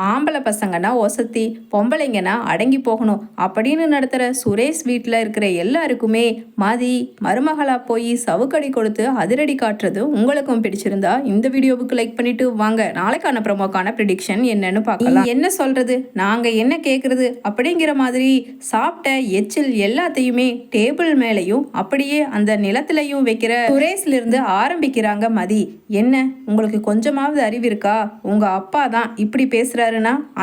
ஆம்பளை பசங்கன்னா ஒசத்தி, பொம்பளைங்கன்னா அடங்கி போகணும் அப்படின்னு நடத்துகிற சுரேஷ் வீட்டில் இருக்கிற எல்லாருக்குமே மதி மருமகளா போய் சவுக்கடி கொடுத்து அதிரடி காட்டுறது உங்களுக்கும் பிடிச்சிருந்தா இந்த வீடியோவுக்கு லைக் பண்ணிட்டு வாங்க நாளைக்கான ப்ரோமோக்கான ப்ரிடிக்ஷன் என்னன்னு பார்க்கலாம். என்ன சொல்றது, நாங்க என்ன கேட்கறது அப்படிங்கிற மாதிரி சாப்பிட்ட எச்சில் எல்லாத்தையுமே டேபிள் மேலையும் அப்படியே அந்த நிலத்திலையும் வைக்கிற சுரேஷ்ல இருந்து ஆரம்பிக்கிறாங்க மதி. என்ன உங்களுக்கு கொஞ்சமாவது அறிவு இருக்கா? உங்க அப்பா தான் இப்படி பேசுற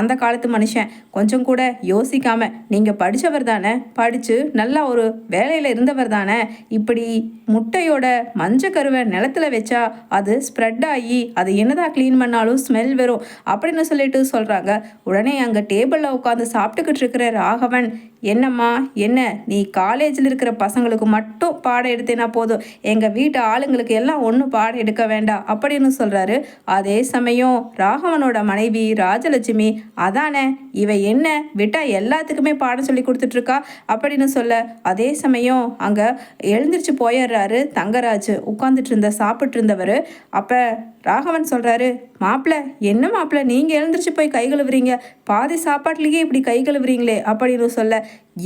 அந்த காலத்து மனுஷன் கொஞ்சம் கூட யோசிக்காம நீங்க படிச்சவர் தானே, படிச்சு நல்லா ஒரு வேலையில இருந்தவர் தானே, இப்படி முட்டையோட மஞ்ச கருவை நிலத்துல வச்சா அது ஸ்ப்ரெட் ஆகி அது என்னதான் கிளீன் பண்ணாலும் ஸ்மெல் வரும் அப்படின்னு சொல்லிட்டு சொல்றாங்க. உடனே அங்க டேபிள்ல உட்காந்து சாப்பிட்டுக்கிட்டு இருக்கிற ராகவன், என்னம்மா என்ன, நீ காலேஜில் இருக்கிற பசங்களுக்கு மட்டும் பாடம் எடுத்தேன்னா போதும், எங்கள் வீட்டு ஆளுங்களுக்கு எல்லாம் ஒன்றும் பாடம் எடுக்க வேண்டாம் அப்படின்னு சொல்கிறாரு. அதே சமயம் ராகவனோட மனைவி ராஜலட்சுமி, அதானே இவ என்ன விட்டா எல்லாத்துக்குமே பாடம் சொல்லி கொடுத்துட்ருக்கா அப்படின்னு சொல்ல, அதே சமயம் அங்கே எழுந்திரிச்சு போயிடுறாரு தங்கராஜ். உட்காந்துட்டு இருந்த சாப்பிட்டு இருந்தவர். அப்போ ராகவன் சொல்கிறாரு, மாப்பிள்ள என்ன மாப்பிள்ள நீங்கள் எழுந்திரிச்சு போய் கை கழுவுறீங்க, பாதி சாப்பாட்லேயே இப்படி கை கழுவுறீங்களே அப்படின்னு சொல்ல,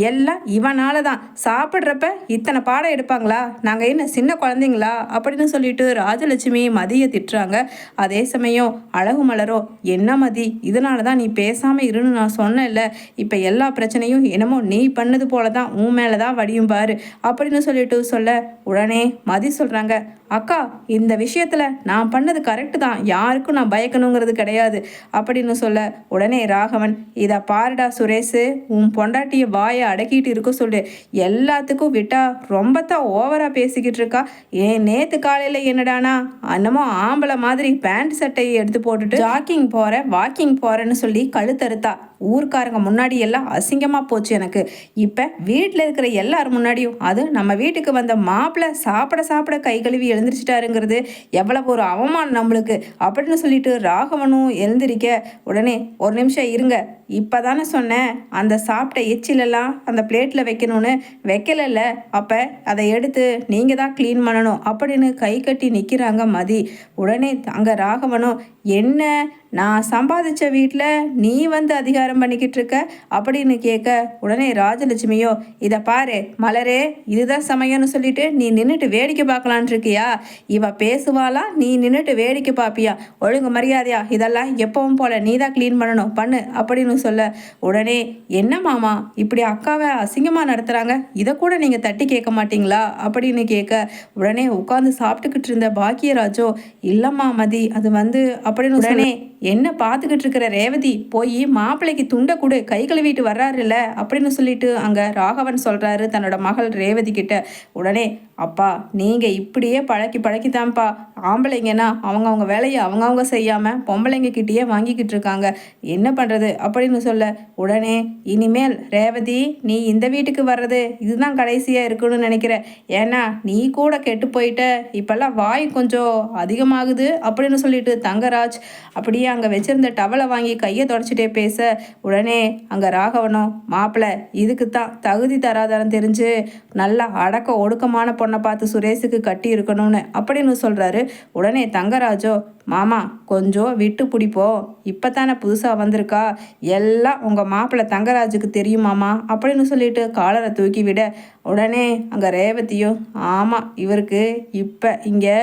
எல்லாம் இவனால தான், சாப்பிட்றப்ப இத்தனை பாடம் எடுப்பாங்களா, நாங்கள் என்ன சின்ன குழந்தைங்களா அப்படின்னு சொல்லிட்டு ராஜலட்சுமி மதியை திட்டுறாங்க. அதே சமயம் அழகு மலரோ, என்ன மதி இதனால தான் நீ பேசாமல் இருன்னு நான் சொன்னேன்ல, இப்போ எல்லா பிரச்சனையும் என்னமோ நீ பண்ணது போல தான் உன் மேலே தான் வடியும் பாரு அப்படின்னு சொல்லிட்டு சொல்ல, உடனே மதி சொல்கிறாங்க, அக்கா இந்த விஷயத்தில் நான் பண்ணது கரெக்டு தான், யாருக்கும் நான் பயக்கணுங்கிறது கிடையாது அப்படின்னு சொல்ல, உடனே ராகவன், இதை பாருடா சுரேஷு, உன் பொண்டாட்டிய வாயை அடக்கிட்டு இருக்க சொல்லு, எல்லாத்துக்கும் விட்டா ரொம்ப தான் ஓவராக பேசிக்கிட்டு இருக்கா. ஏன் நேற்று காலையில் என்னடானா என்னமோ ஆம்பளை மாதிரி பேண்ட் சட்டையை எடுத்து போட்டுட்டு ஜாக்கிங் போகிறேன் வாக்கிங் போகிறேன்னு சொல்லி கழுத்தறுத்தா. ஊர்க்காரங்க முன்னாடி எல்லாம் அசிங்கமாக போச்சு எனக்கு. இப்போ வீட்டில் இருக்கிற எல்லாரும் முன்னாடியும், அது நம்ம வீட்டுக்கு வந்த மாப்பிள்ளை சாப்பிட சாப்பிட கை கழுவி எழுந்திரிச்சிட்டாருங்கிறது எவ்வளவு ஒரு அவமானம் நம்மளுக்கு அப்படின்னு சொல்லிட்டு ராகவனும் எழுந்திரிக்க, உடனே ஒரு நிமிஷம் இருங்க, இப்போ தானே சொன்னேன் அந்த சாப்பிட்ட எச்சிலெல்லாம் அந்த பிளேட்டில் வைக்கணும்னு, வைக்கலைல்ல, அப்போ அதை எடுத்து நீங்கள் தான் க்ளீன் பண்ணணும் அப்படின்னு கை கட்டி நிற்கிறாங்க மதி. உடனே அங்கே ராகவனும், என்ன நான் சம்பாதிச்ச வீட்டில் நீ வந்து அதிகாரம் பண்ணிக்கிட்டு இருக்க அப்படின்னு கேட்க, உடனே ராஜலட்சுமியோ, இதை பாரு மலரே, இதுதான் சமயம்னு சொல்லிட்டு நீ நின்றுட்டு வேடிக்கை பார்க்கலான் இருக்கியா, இவ பேசுவாளா நீ நின்றுட்டு வேடிக்கை பார்ப்பியா, ஒழுங்கு மரியாதையா இதெல்லாம் எப்பவும் போல நீ தான் க்ளீன் பண்ணணும் பண்ணு அப்படின்னு சொல்ல, உடனே என்ன மாமா இப்படி அக்காவை அசிங்கமாக நடத்துகிறாங்க, இதை கூட நீங்கள் தட்டி கேட்க மாட்டீங்களா அப்படின்னு கேட்க, உடனே உட்காந்து சாப்பிட்டுக்கிட்டு இருந்த பாக்கியராஜோ, இல்லைம்மா மதி அது வந்து அப்படின்னு உடனே, என்ன பார்த்துக்கிட்டு இருக்கிற ரேவதி, போய் மாப்பிள்ளைக்கு துண்டை கொடு, கை கழுவிட்டு வர்றாருல்ல அப்படின்னு சொல்லிட்டு அங்கே ராகவன் சொல்கிறாரு தன்னோட மகள் ரேவதி கிட்ட. உடனே, அப்பா நீங்கள் இப்படியே பழக்கித்தான்ப்பா, ஆம்பளைங்கன்னா அவங்கவுங்க வேலையை அவங்கவுங்க செய்யாமல் பொம்பளைங்க கிட்டேயே வாங்கிக்கிட்டு இருக்காங்க, என்ன பண்ணுறது அப்படின்னு சொல்ல, உடனே இனிமேல் ரேவதி நீ இந்த வீட்டுக்கு வர்றது இதுதான் கடைசியாக இருக்குன்னு நினைக்கிறேன், ஏன்னா நீ கூட கெட்டு போயிட்ட, இப்போல்லாம் வாய் கொஞ்சம் அதிகமாகுது அப்படின்னு சொல்லிட்டு தங்கராஜ் அப்படியே அங்கே வச்சிருந்த டவலை வாங்கி கையை தொடச்சிட்டே பேச, உடனே அங்கே ராகவனும், மாப்பிள்ளை இதுக்கு தான் தகுதி தராதரம் தெரிஞ்சு நல்லா அடக்க ஒடுக்கமான பொண்ணை பார்த்து சுரேஷுக்கு கட்டி இருக்கணும்னு அப்படின்னு சொல்கிறாரு. உடனே தங்கராஜோ, மாமா கொஞ்சம் விட்டு பிடிப்போம், இப்போ தானே புதுசாக வந்திருக்கா, எல்லாம் உங்கள் மாப்பிள்ளை தங்கராஜுக்கு தெரியுமாமா அப்படின்னு சொல்லிட்டு காலரை தூக்கி விட, உடனே அங்கே ரேவதியும், ஆமாம் இவருக்கு இப்போ இங்கே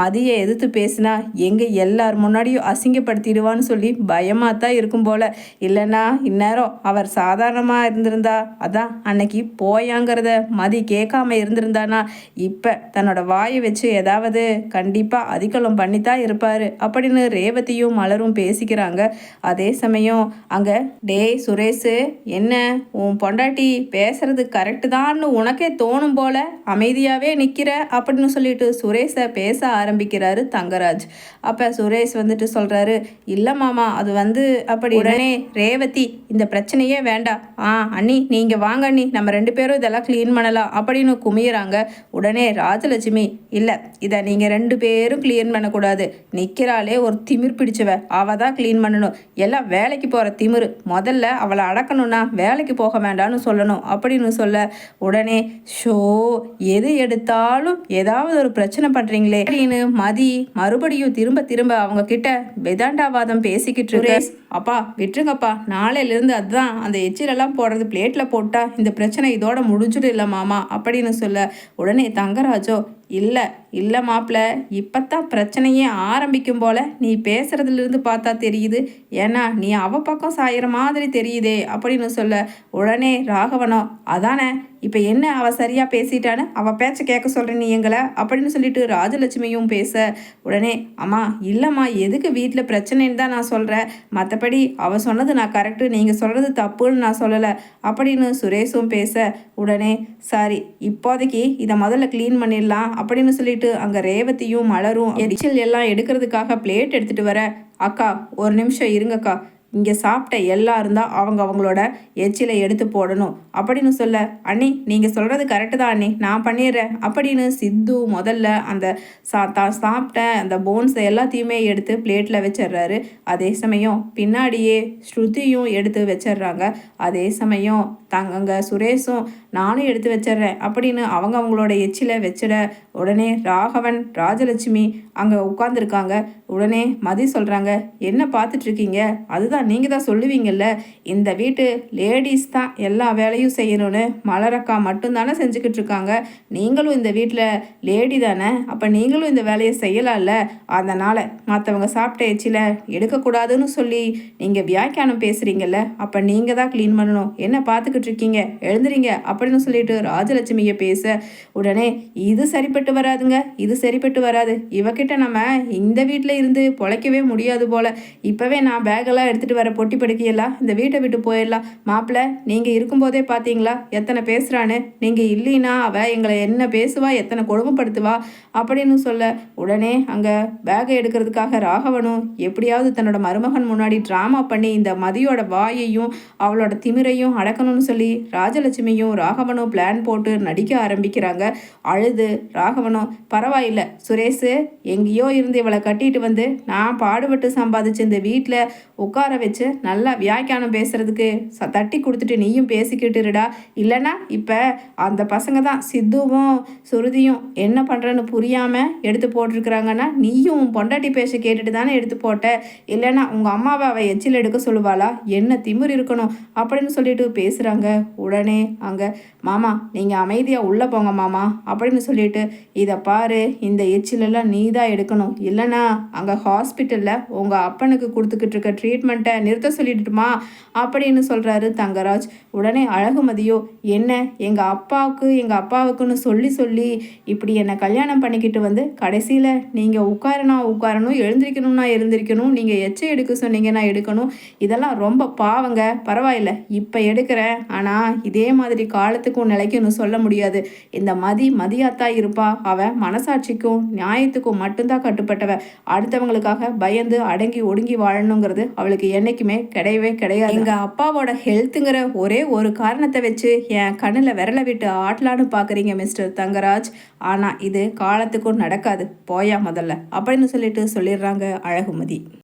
மதியை எதிர்த்து பேசினா எங்கே எல்லார் முன்னாடியும் அசிங்கப்படுத்திடுவான்னு சொல்லி பயமாக தான் இருக்கும் போல், இல்லைன்னா இந்நேரம் அவர் சாதாரணமாக இருந்திருந்தா, அதான் அன்னைக்கு போயாங்கிறத மதி கேட்காம இருந்திருந்தானா இப்போ தன்னோட வாயை வச்சு ஏதாவது கண்டிப்பாக அதிகலம் பண்ணித்தான் இருப்பார் அப்படின்னு ரேவதியும் மலரும் பேசிக்கிறாங்க. அதே சமயம் அங்கே, டே சுரேஷு, என்ன உன் பொண்டாட்டி பேசுறது கரெக்டு தான்னு உனக்கே தோணும் போல அமைதியாகவே நிற்கிற அப்படின்னு சொல்லிட்டு சுரேஷை பேச ஆரம்பிக்கிறாரு தங்கராஜ். அப்போ சுரேஷ் வந்துட்டு சொல்கிறாரு, இல்லை மாமா அது வந்து அப்படி. உடனே ரேவதி, இந்த பிரச்சனையே வேண்டாம், அண்ணி நீங்கள் வாங்க அண்ணி, நம்ம ரெண்டு பேரும் இதெல்லாம் க்ளீன் பண்ணலாம் அப்படின்னு குமியிறாங்க. உடனே ராஜலட்சுமி, இல்லை இதை நீங்கள் ரெண்டு பேரும் க்ளீன் பண்ணக்கூடாது, நிற்க நிற்கிறாளே ஒரு திமிர் பிடிச்சவ, அவ தான் க்ளீன் பண்ணணும். எல்லாம் வேலைக்கு போகிற திமிரு. முதல்ல அவளை அடக்கணும்னா வேலைக்கு போக வேண்டாம்னு சொல்லணும் அப்படின்னு சொல்ல உடனே ஷோ எது எடுத்தாலும் ஏதாவது ஒரு பிரச்சனை பண்ணுறீங்களே அப்படின்னு மதி மறுபடியும் திரும்ப திரும்ப அவங்க கிட்ட வேதாண்டாவாதம் பேசிக்கிட்டு இருக்கு. அப்பா விட்டுருங்கப்பா, நாளையிலேருந்து அதுதான் அந்த எச்சிலெல்லாம் போடுறது பிளேட்டில் போட்டால் இந்த பிரச்சனை இதோட முடிஞ்சிடும் இல்லை மாமா அப்படின்னு சொல்ல உடனே தங்கராஜோ இல்லை இல்லை மாப்பிள்ள, இப்போத்தான் பிரச்சனையே ஆரம்பிக்கும் போல நீ பேசுறதுலேருந்து பார்த்தா தெரியுது. ஏன்னா நீ அவ பக்கம் சாயிற மாதிரி தெரியுதே அப்படின்னு சொல்ல உடனே ராகவனோ அதானே இப்போ என்ன அவ சரியாக பேசிட்டான்னு அவள் பேச்சை கேட்க சொல்கிற நீ எங்களை அப்படின்னு சொல்லிட்டு ராஜலட்சுமியும் பேச உடனே அம்மா இல்லைம்மா, எதுக்கு வீட்டில் பிரச்சனைன்னு தான் நான் சொல்கிறேன், மற்றபடி அவள் சொன்னது நான் கரெக்டு, நீங்கள் சொல்கிறது தப்புன்னு நான் சொல்லலை அப்படின்னு சுரேஷும் பேச உடனே சரி இப்போதைக்கு இதை முதல்ல க்ளீன் பண்ணிடலாம் அப்படின்னு சொல்லிட்டு அங்கே ரேவதியும் மலரும் எரிச்சல் எல்லாம் எடுக்கிறதுக்காக பிளேட் எடுத்துகிட்டு வர அக்கா ஒரு நிமிஷம் இருங்கக்கா, இங்கே சாப்பிட்ட எல்லாரும் தான் அவங்களோட எச்சிலை எடுத்து போடணும் அப்படின்னு சொல்ல அண்ணி நீங்கள் சொல்கிறது கரெக்டு தான் அண்ணி, நான் பண்ணிடுறேன் அப்படின்னு சித்து முதல்ல அந்த தான் சாப்பிட்ட அந்த போன்ஸை எல்லாத்தையுமே எடுத்து பிளேட்டில் வச்சிடுறாரு. அதே சமயம் பின்னாடியே ஸ்ருதியும் எடுத்து வச்சிடுறாங்க. அதே சமயம் அங்கே சுரேஷும் நானும் எடுத்து வச்சிட்றேன் அப்படின்னு அவங்களோட எச்சிலை வச்சிட உடனே ராகவன் ராஜலட்சுமி அங்கே உட்காந்துருக்காங்க. உடனே மதி சொல்கிறாங்க என்ன பார்த்துட்ருக்கீங்க, அதுதான் நீங்கள் தான் சொல்லுவீங்கள்ல இந்த வீட்டு லேடிஸ் தான் எல்லா வேலையும் செய்யணும்னு, மலரக்கா மட்டும்தானே செஞ்சுக்கிட்டு இருக்காங்க, நீங்களும் இந்த வீட்டில் லேடி தானே, அப்போ நீங்களும் இந்த வேலையை செய்யலாம்ல, அதனால் மற்றவங்க சாப்பிட்ட எச்சில எடுக்கக்கூடாதுன்னு சொல்லி நீங்கள் வியாக்கியானம் பேசுகிறீங்கல்ல, அப்போ நீங்கள் தான் க்ளீன் பண்ணணும், என்ன பார்த்துக்கிட்டு இருக்கீங்க, எழுந்துறீங்க அப்படின்னு சொல்லிட்டு ராஜலட்சுமியை பேச உடனே இது சரிப்பட்டு வராதுங்க, இது சரிப்பட்டு வராது, இவகிட்ட நம்ம இந்த வீட்டில் இருந்து பொழைக்கவே முடியாது போல, இப்போவே நான் பேக்கெல்லாம் எடுத்துகிட்டு வர பொட்டி படுக்கையெல்லாம் இந்த வீட்டை விட்டு போயிடலாம், மாப்பிள்ளை நீங்கள் இருக்கும்போதே பார்த்தீங்களா எத்தனை பேசுகிறான்னு, நீங்கள் இல்லைன்னா அவள் எங்களை என்ன பேசுவா எத்தனை கொடுமைப்படுத்துவா அப்படின்னு சொல்ல உடனே அங்கே பேக்கை எடுக்கிறதுக்காக ராகவனும் எப்படியாவது தன்னோட மருமகன் முன்னாடி ட்ராமா பண்ணி இந்த மதியோட வாயையும் அவளோட திமிரையும் அடக்கணும்னு சொல்லி ராஜலட்சுமியும் ராகவனும் பிளான் போட்டு நடிக்க ஆரம்பிக்கிறாங்க. அழுது ராகவனும் பரவாயில்லை சுரேஷு, எங்கேயோ இருந்து இவளை கட்டிட்டு வந்து நான் பாடுபட்டு சம்பாதிச்சு இந்த வீட்டில் உட்கார வச்சு நல்லா வியாக்கியானம் பேசுறதுக்கு தட்டி கொடுத்துட்டு நீயும் பேசிக்கிட்டுருடா, இல்லைன்னா இப்போ அந்த பசங்க தான் சித்துவும் சுருதியும் என்ன பண்ணுறன்னு புரியாமல் எடுத்து போட்டிருக்கிறாங்கன்னா நீயும் பொண்டாட்டி பேச கேட்டுட்டு தானே எடுத்து போட்ட, இல்லைன்னா உங்கள் அம்மாவை அவள் எச்சில் எடுக்க சொல்லுவாளா, என்ன திமிர் இருக்கணும் அப்படின்னு சொல்லிட்டு பேசுகிறாங்க. உடனே அங்கே மாமா நீங்கள் அமைதியாக உள்ளே போங்க மாமா அப்படின்னு சொல்லிட்டு இதை பாரு இந்த எச்சிலெல்லாம் நீ தான் எடுக்கணும், இல்லைனா அங்கே ஹாஸ்பிட்டலில் உங்கள் அப்பனுக்கு கொடுத்துக்கிட்டு இருக்க ட்ரீட்மெண்ட்டை நிறுத்த சொல்லிட்டுமா அப்படின்னு சொல்கிறாரு தங்கராஜ். உடனே அழகுமதியோ என்ன எங்கள் அப்பாவுக்குன்னு சொல்லி சொல்லி இப்படி என்னை கல்யாணம் பண்ணிக்கிட்டு வந்து கடைசியில் நீங்கள் உட்காரணும் எழுந்திரிக்கணும், நீங்கள் எச்சை எடுக்க சொன்னீங்கன்னா எடுக்கணும், இதெல்லாம் ரொம்ப பாவங்க, பரவாயில்ல இப்போ எடுக்கிறேன், ஆனால் இதே மாதிரி காலத்துக்கும் நிலைக்கும்னு சொல்ல முடியாது, இந்த மதியாத்தான் இருப்பா, அவன் மனசாட்சிக்கும் நியாயத்துக்கும் மட்டும்தான் கட்டுப்பட்டவ, அடுத்தவங்களுக்காக பயந்து அடங்கி ஒடுங்கி வாழணுங்கிறது அவளுக்கு என்னைக்குமே கிடையவே கிடையாது. எங்கள் அப்பாவோட ஹெல்த்துங்கிற ஒரே ஒரு காரணத்தை வச்சு என் கண்ணில் விரலை விட்டு ஆட்டலான்னு பார்க்குறீங்க மிஸ்டர் தங்கராஜ், ஆனால் இது காலத்துக்கும் நடக்காது, போயா முதல்ல அப்படின்னு சொல்லிட்டு சொல்லிடுறாங்க அழகுமதி.